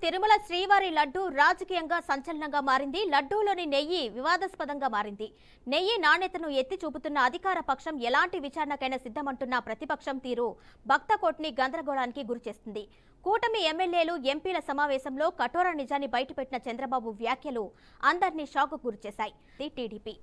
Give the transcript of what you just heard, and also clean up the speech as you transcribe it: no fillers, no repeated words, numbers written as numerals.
తిరుమల శ్రీవారి లడ్డు రాజకీయంగా సంచలనంగా మారింది. లడ్డూలోని నెయ్యి వివాదాస్పదంగా మారింది. నెయ్యి నాణ్యతను ఎత్తి చూపుతున్న అధికార పక్షం ఎలాంటి విచారణకైనా సిద్ధమంటున్న ప్రతిపక్షం తీరు భక్తకోట్ని గందరగోళానికి గురిచేస్తుంది. కూటమి ఎమ్మెల్యేలు, ఎంపీల సమావేశంలో కఠోర నిజాన్ని బయటపెట్టిన చంద్రబాబు వ్యాఖ్యలు అందరినీ షాక్ గురిచేశాయి. టీడీపీ